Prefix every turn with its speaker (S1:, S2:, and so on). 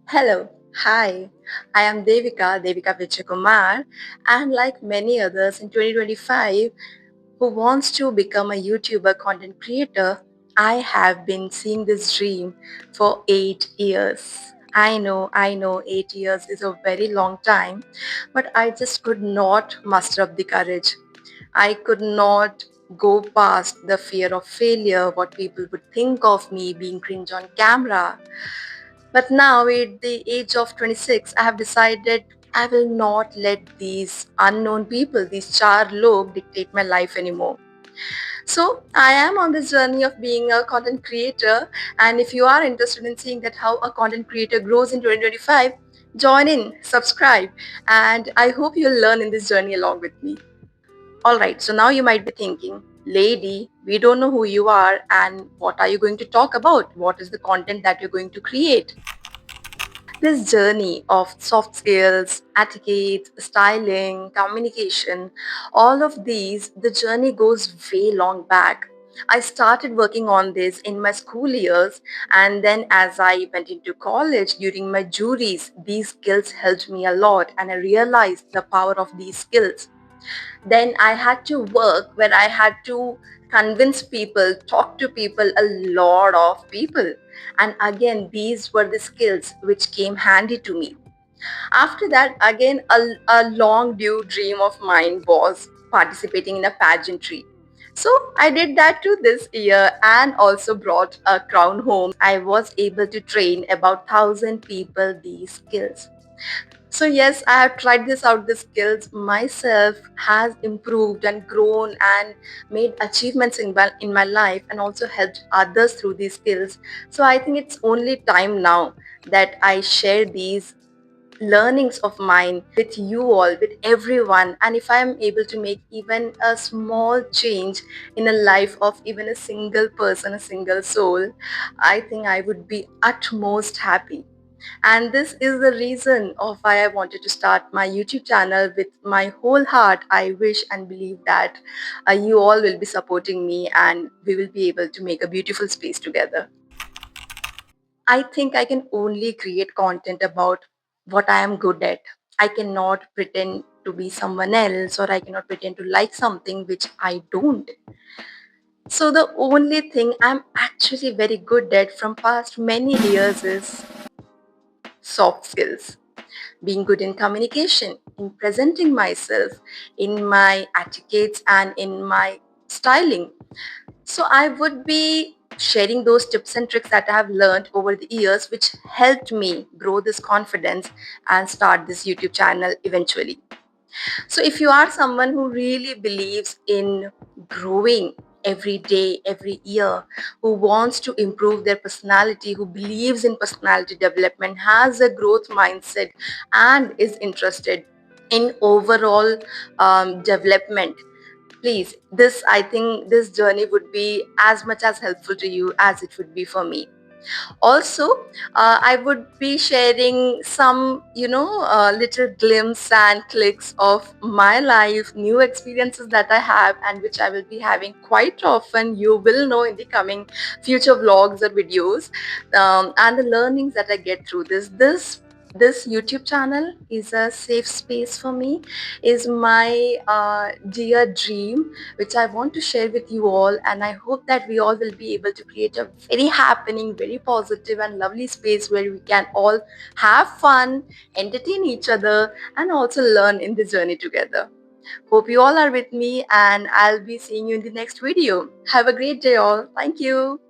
S1: Hello, hi. I am Devika Vijayakumar, and like many others in 2025 who wants to become a YouTuber content creator, I have been seeing this dream for 8 years. I know, 8 years is a very long time, but I just could not muster up the courage. I could not go past the fear of failure, what people would think of me being cringe on camera. But now, at the age of 26, I have decided I will not let these unknown people, these char log, dictate my life anymore. So, I am on this journey of being a content creator. And if you are interested in seeing that how a content creator grows in 2025, join in, subscribe, and I hope you'll learn in this journey along with me. All right, so now you might be thinking, lady, we don't know who you are and what are you going to talk about? What is the content that you're going to create? This journey of soft skills, etiquette, styling, communication, all of these, the journey goes way long back. I started working on this in my school years, and then as I went into college during my juries, these skills helped me a lot, and I realized the power of these skills. Then I had to work where I had to convince people, talk to people, a lot of people. And again, these were the skills which came handy to me. After that, again, a long due dream of mine was participating in a pageantry. So I did that too this year and also brought a crown home. I was able to train about 1,000 people these skills. So yes, I have tried this out. The skills myself has improved and grown and made achievements in my life and also helped others through these skills. So I think it's only time now that I share these learnings of mine with you all, with everyone. And if I am able to make even a small change in the life of even a single person, a single soul, I think I would be utmost happy. And this is the reason of why I wanted to start my YouTube channel with my whole heart. I wish and believe that you all will be supporting me and we will be able to make a beautiful space together. I think I can only create content about what I am good at. I cannot pretend to be someone else or I cannot pretend to like something which I don't. So the only thing I'm actually very good at from past many years is soft skills, being good in communication, in presenting myself, in my etiquettes, and in my styling. So I would be sharing those tips and tricks that I have learned over the years, which helped me grow this confidence and start this YouTube channel eventually. So if you are someone who really believes in growing every day, every year, who wants to improve their personality, who believes in personality development, has a growth mindset, and is interested in overall development, please, this I think this journey would be as much as helpful to you as it would be for me. Also, I would be sharing some little glimpse and clicks of my life, new experiences that I have and which I will be having quite often. You will know in the coming future vlogs or videos, and the learnings that I get through this YouTube channel is a safe space for me, is my dear dream which I want to share with you all. And I hope that we all will be able to create a very happening, very positive and lovely space where we can all have fun, entertain each other, and also learn in this journey together. Hope you all are with me, and I'll be seeing you in the next video. Have a great day all. Thank you.